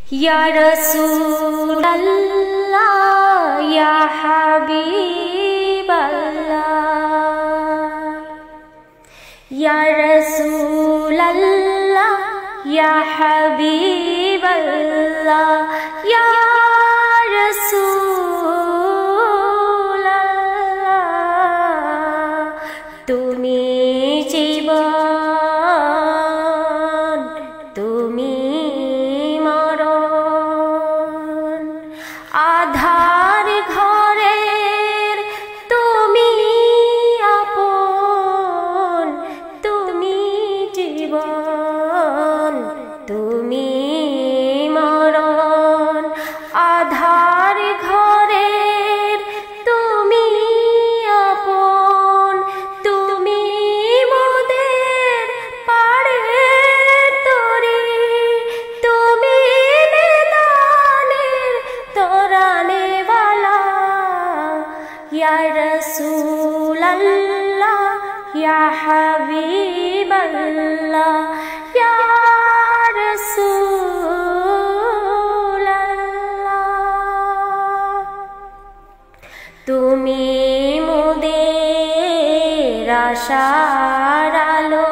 या रसूल अल्लाह या हबीब अल्लाह या रसूल अल्लाह या हबीब अल्लाह या रसूल अल्लाह तुमी जीवन तुमी मरण आधार घरेर तुमी आपन तुमी जीवन तुमी मरण आधार घरेर तुमी आपन तुमी मोদের পাড়ের তরি তুমি নিদানের তোরানেওয়ালা ইয়া রাসূল আল্লাহ ইয়া হাবিব আল্লাহ ইয়া রাসূল আল্লাহ তুমি মোদের আশার আলো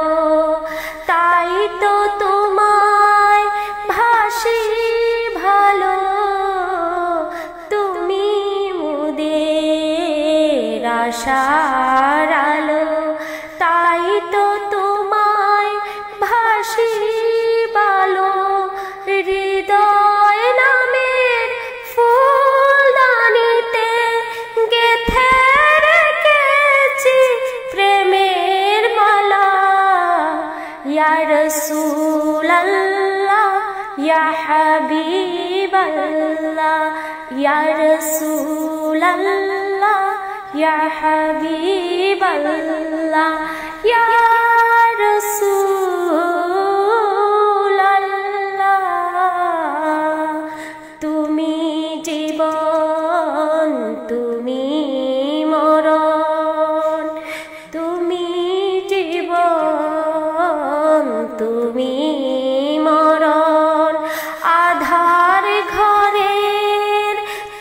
তাই তো তোমায় ভাসি ভালো তুমি মোদের আশার আলো তাই তো তোমায় ভাসি ভালো হৃদয় নামের ফুলদানিতে গেথে রেখেছি প্রেমের মালা ইয়া রাসূল আল্লাহ ইয়া হাবিব আল্লাহ ইয়া রাসূল আল্লাহ ইয়া হাবিব আল্লাহ ইয়া রাসূল আল্লাহ তুমি জীবন তুমি মরণ তুমি জীবন তুমি মরণ আধার ঘরের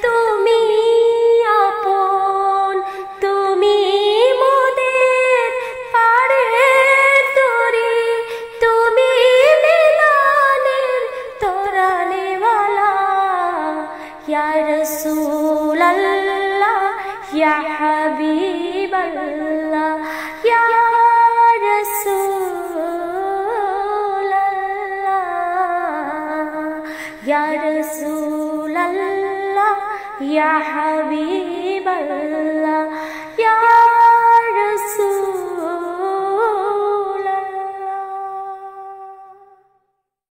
তুমি আপন তুমি মোদের পাড়ের তরি তুমি মিলনের তোরানেওয়ালা ইয়া রাসূল আল্লাহ ইয়া হাবিব আল্লাহ ইয়া রাসূল আল্লাহ ইয়া রাসূল আল্লাহ ইয়া হাবিব আল্লাহ